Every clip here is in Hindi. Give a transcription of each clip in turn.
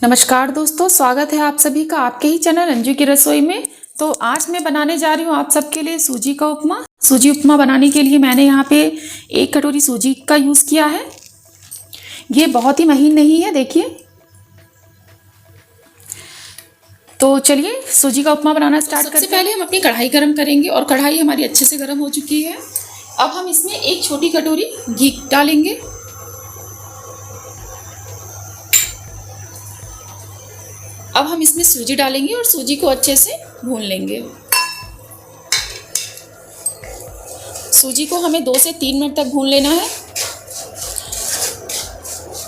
नमस्कार दोस्तों, स्वागत है आप सभी का आपके ही चैनल अंजू की रसोई में। तो आज मैं बनाने जा रही हूँ आप सबके लिए सूजी का उपमा। सूजी उपमा बनाने के लिए मैंने यहाँ पे 1 कटोरी सूजी का यूज़ किया है। ये बहुत ही महीन नहीं है, देखिए। तो चलिए सूजी का उपमा बनाना स्टार्ट करते हैं। सबसे पहले हम अपनी कढ़ाई गर्म करेंगे और कढ़ाई हमारी अच्छे से गर्म हो चुकी है। अब हम इसमें 1 छोटी कटोरी घी डालेंगे। अब हम इसमें सूजी डालेंगे और सूजी को अच्छे से भून लेंगे। सूजी को हमें 2 से 3 मिनट तक भून लेना है।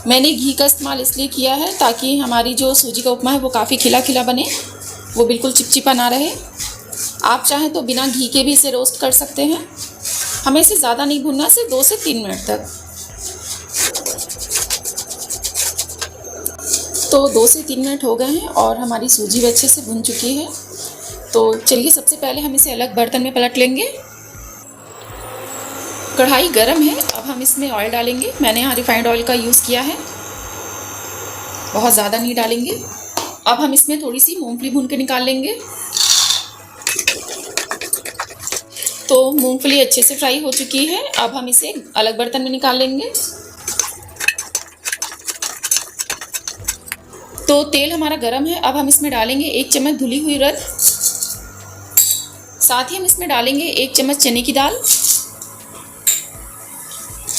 मैंने घी का इस्तेमाल इसलिए किया है ताकि हमारी जो सूजी का उपमा है वो काफ़ी खिला खिला बने, वो बिल्कुल चिपचिपा ना रहे। आप चाहें तो बिना घी के भी इसे रोस्ट कर सकते हैं। हमें इसे ज़्यादा नहीं भूनना, सिर्फ 2 से 3 मिनट तक। तो 2 से 3 मिनट हो गए हैं और हमारी सूजी भी अच्छे से भुन चुकी है। तो चलिए सबसे पहले हम इसे अलग बर्तन में पलट लेंगे। कढ़ाई गरम है, अब हम इसमें ऑयल डालेंगे। मैंने यहाँ रिफाइंड ऑयल का यूज़ किया है, बहुत ज़्यादा नहीं डालेंगे। अब हम इसमें थोड़ी सी मूंगफली भून के निकाल लेंगे। तो मूंगफली अच्छे से फ्राई हो चुकी है, अब हम इसे अलग बर्तन में निकाल लेंगे। तो तेल हमारा गरम है, अब हम इसमें डालेंगे 1 चम्मच धुली हुई उड़द। साथ ही हम इसमें डालेंगे 1 चम्मच चने की दाल।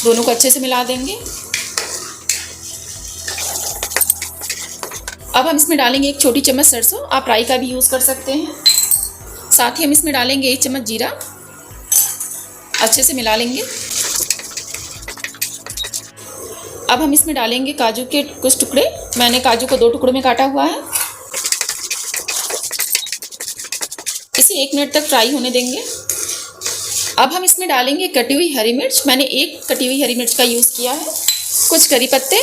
दोनों को अच्छे से मिला देंगे। अब हम इसमें डालेंगे 1 छोटी चम्मच सरसों, आप राई का भी यूज़ कर सकते हैं। साथ ही हम इसमें डालेंगे 1 चम्मच जीरा, अच्छे से मिला लेंगे। अब हम इसमें डालेंगे काजू के कुछ टुकड़े। मैंने काजू को 2 टुकड़ों में काटा हुआ है। इसे 1 मिनट तक फ्राई होने देंगे। अब हम इसमें डालेंगे कटी हुई हरी मिर्च। मैंने 1 कटी हुई हरी मिर्च का यूज़ किया है। कुछ करी पत्ते,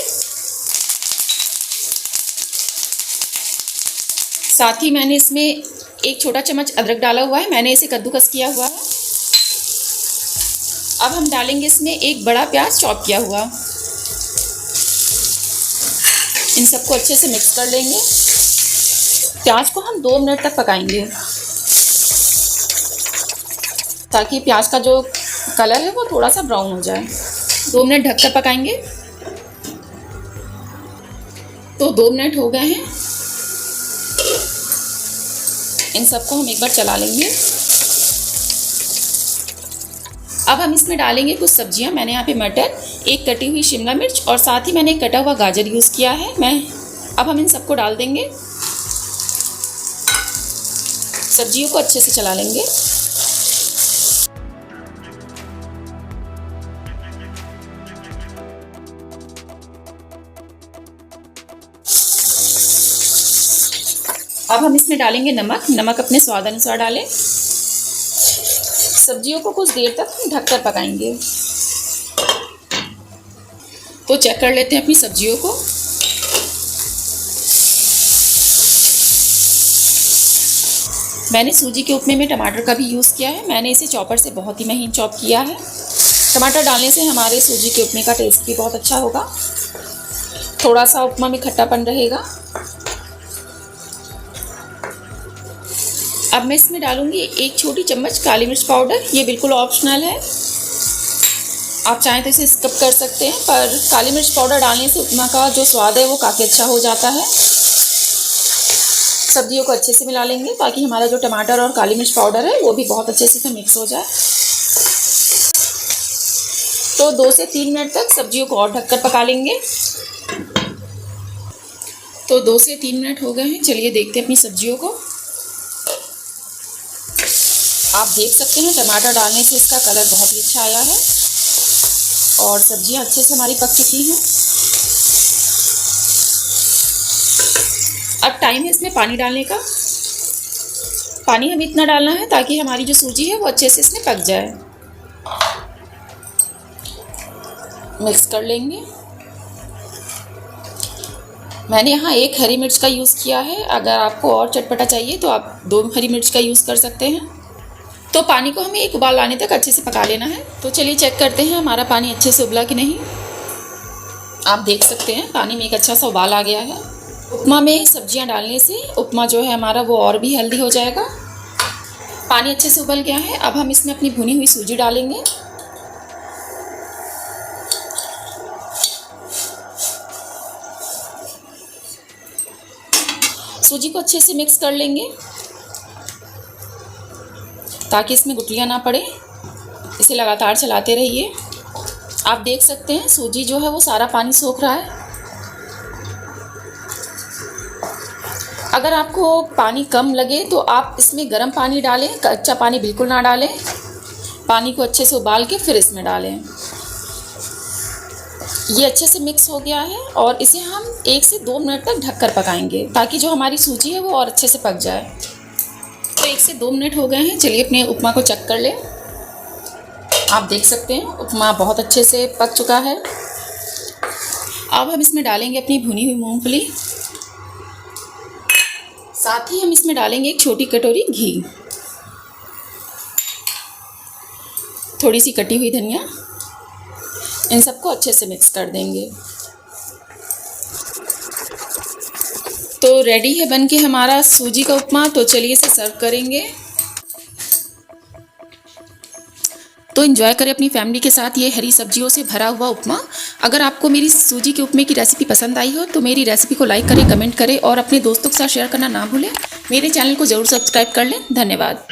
साथ ही मैंने इसमें 1 छोटा चम्मच अदरक डाला हुआ है। मैंने इसे कद्दूकस किया हुआ है। अब हम डालेंगे इसमें 1 बड़ा प्याज चॉप किया हुआ। इन सबको अच्छे से मिक्स कर लेंगे। प्याज को हम 2 मिनट तक पकाएंगे ताकि प्याज का जो कलर है वो थोड़ा सा ब्राउन हो जाए। 2 मिनट ढककर पकाएंगे। तो 2 मिनट हो गए हैं। इन सबको हम एक बार चला लेंगे। अब हम इसमें डालेंगे कुछ सब्जियां। मैंने यहाँ पे मटर, 1 कटी हुई शिमला मिर्च और साथ ही मैंने 1 कटा हुआ गाजर यूज़ किया है। अब हम इन सबको डाल देंगे। सब्जियों को अच्छे से चला लेंगे। अब हम इसमें डालेंगे नमक अपने स्वाद अनुसार डालें। सब्जियों को कुछ देर तक हम ढककर पकाएंगे। तो चेक कर लेते हैं अपनी सब्जियों को। मैंने सूजी के उपमे में टमाटर का भी यूज़ किया है। मैंने इसे चॉपर से बहुत ही महीन चॉप किया है। टमाटर डालने से हमारे सूजी के उपमे का टेस्ट भी बहुत अच्छा होगा। थोड़ा सा उपमा में खट्टापन रहेगा। अब मैं इसमें डालूंगी 1 छोटी चम्मच काली मिर्च पाउडर। ये बिल्कुल ऑप्शनल है, आप चाहें तो इसे स्किप कर सकते हैं, पर काली मिर्च पाउडर डालने से उपमा का जो स्वाद है वो काफ़ी अच्छा हो जाता है। सब्जियों को अच्छे से मिला लेंगे ताकि हमारा जो टमाटर और काली मिर्च पाउडर है वो भी बहुत अच्छे से मिक्स हो जाए। तो 2 से 3 मिनट तक सब्जियों को और ढककर पका लेंगे। तो 2 से 3 मिनट हो गए हैं। चलिए देखते हैं अपनी सब्जियों को। आप देख सकते हैं टमाटर डालने से इसका कलर बहुत ही अच्छा आया है और सब्जियां अच्छे से हमारी पक चुकी हैं। अब टाइम है इसमें पानी डालने का। पानी हमें इतना डालना है ताकि हमारी जो सूजी है वो अच्छे से इसमें पक जाए। मिक्स कर लेंगे। मैंने यहाँ 1 हरी मिर्च का यूज़ किया है। अगर आपको और चटपटा चाहिए तो आप 2 हरी मिर्च का यूज़ कर सकते हैं। तो पानी को हमें 1 उबाल आने तक अच्छे से पका लेना है। तो चलिए चेक करते हैं हमारा पानी अच्छे से उबला कि नहीं। आप देख सकते हैं पानी में एक अच्छा सा उबाल आ गया है। उपमा में सब्जियां डालने से उपमा जो है हमारा वो और भी हेल्दी हो जाएगा। पानी अच्छे से उबल गया है। अब हम इसमें अपनी भुनी हुई सूजी डालेंगे। सूजी को अच्छे से मिक्स कर लेंगे ताकि इसमें गुठलियाँ ना पड़े। इसे लगातार चलाते रहिए। आप देख सकते हैं सूजी जो है वो सारा पानी सोख रहा है। अगर आपको पानी कम लगे तो आप इसमें गर्म पानी डालें, कच्चा पानी बिल्कुल ना डालें। पानी को अच्छे से उबाल के फिर इसमें डालें। ये अच्छे से मिक्स हो गया है और इसे हम 1 से 2 मिनट तक ढककर पकाएंगे ताकि जो हमारी सूजी है वो और अच्छे से पक जाए। तो 1 से 2 मिनट हो गए हैं। चलिए अपने उपमा को चेक कर लें। आप देख सकते हैं उपमा बहुत अच्छे से पक चुका है। अब हम इसमें डालेंगे अपनी भुनी हुई मूंगफली। साथ ही हम इसमें डालेंगे 1 छोटी कटोरी घी, थोड़ी सी कटी हुई धनिया। इन सबको अच्छे से मिक्स कर देंगे। तो रेडी है बनके हमारा सूजी का उपमा। तो चलिए इसे सर्व करेंगे। तो एंजॉय करें अपनी फैमिली के साथ ये हरी सब्जियों से भरा हुआ उपमा। अगर आपको मेरी सूजी के उपमे की रेसिपी पसंद आई हो तो मेरी रेसिपी को लाइक करें, कमेंट करें और अपने दोस्तों के साथ शेयर करना ना भूलें। मेरे चैनल को ज़रूर सब्सक्राइब कर लें। धन्यवाद।